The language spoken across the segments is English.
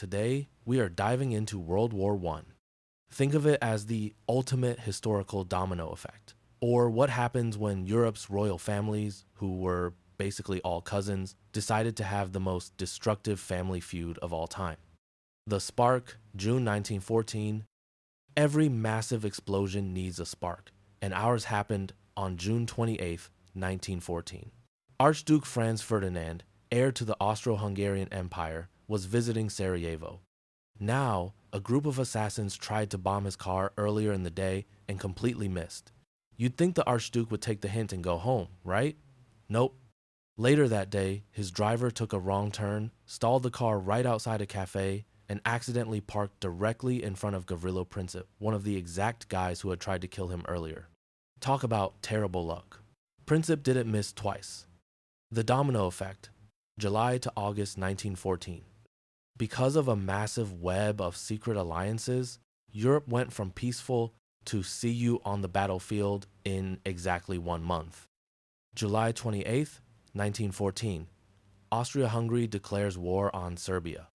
Today, we are diving into World War I. Think of it as the ultimate historical domino effect, or what happens when Europe's royal families, who were basically all cousins, decided to have the most destructive family feud of all time. The spark, June 1914. Every massive explosion needs a spark, and ours happened on June 28, 1914. Archduke Franz Ferdinand, heir to the Austro-Hungarian Empire, was visiting Sarajevo. Now, a group of assassins tried to bomb his car earlier in the day and completely missed. You'd think the Archduke would take the hint and go home, right? Nope. Later that day, his driver took a wrong turn, stalled the car right outside a cafe, and accidentally parked directly in front of Gavrilo Princip, one of the exact guys who had tried to kill him earlier. Talk about terrible luck. Princip didn't miss twice. The domino effect, July to August 1914. Because of a massive web of secret alliances, Europe went from peaceful to see you on the battlefield in exactly 1 month. July 28th, 1914. Austria-Hungary declares war on Serbia.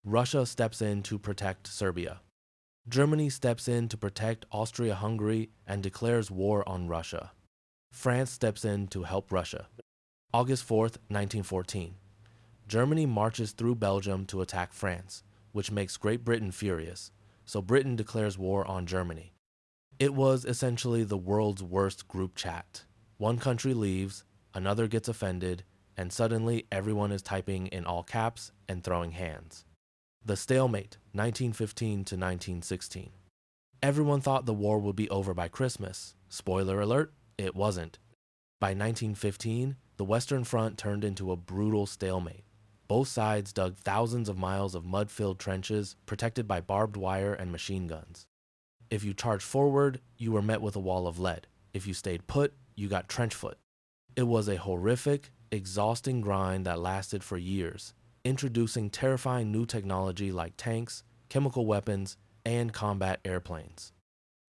Russia steps in to protect Serbia. Germany steps in to protect Austria-Hungary and declares war on Russia. France steps in to help Russia. August 4th, 1914. Germany marches through Belgium to attack France, which makes Great Britain furious, so Britain declares war on Germany. It was essentially the world's worst group chat. One country leaves, another gets offended, and suddenly everyone is typing in all caps and throwing hands. The stalemate, 1915 to 1916. Everyone thought the war would be over by Christmas. Spoiler alert, it wasn't. By 1915, the Western Front turned into a brutal stalemate. Both sides dug thousands of miles of mud-filled trenches protected by barbed wire and machine guns. If you charged forward, you were met with a wall of lead. If you stayed put, you got trench foot. It was a horrific, exhausting grind that lasted for years, introducing terrifying new technology like tanks, chemical weapons, and combat airplanes.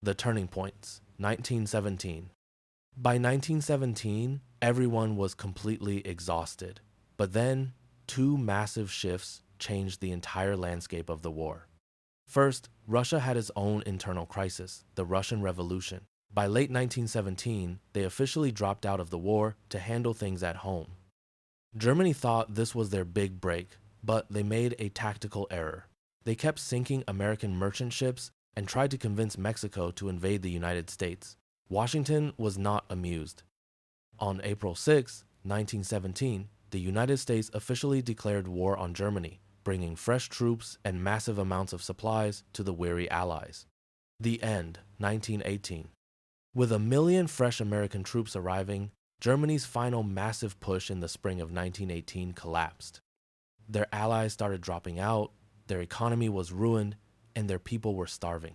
The turning points, 1917. By 1917, everyone was completely exhausted. But then, two massive shifts changed the entire landscape of the war. First, Russia had its own internal crisis, the Russian Revolution. By late 1917, they officially dropped out of the war to handle things at home. Germany thought this was their big break, but they made a tactical error. They kept sinking American merchant ships and tried to convince Mexico to invade the United States. Washington was not amused. On April 6, 1917, the United States officially declared war on Germany, bringing fresh troops and massive amounts of supplies to the weary Allies. The end, 1918. With 1 million fresh American troops arriving, Germany's final massive push in the spring of 1918 collapsed. Their allies started dropping out, their economy was ruined, and their people were starving.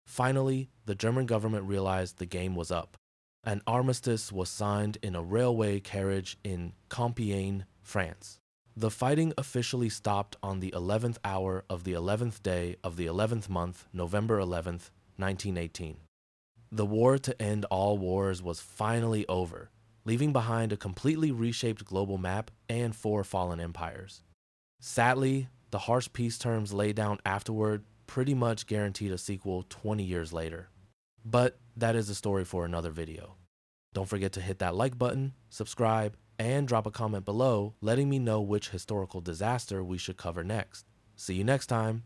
Finally, the German government realized the game was up. An armistice was signed in a railway carriage in Compiègne, France. The fighting officially stopped on the 11th hour of the 11th day of the 11th month, November 11th, 1918. The war to end all wars was finally over, leaving behind a completely reshaped global map and 4 fallen empires. Sadly, the harsh peace terms laid down afterward pretty much guaranteed a sequel 20 years later. But that is a story for another video. Don't forget to hit that like button, subscribe, and drop a comment below letting me know which historical disaster we should cover next. See you next time.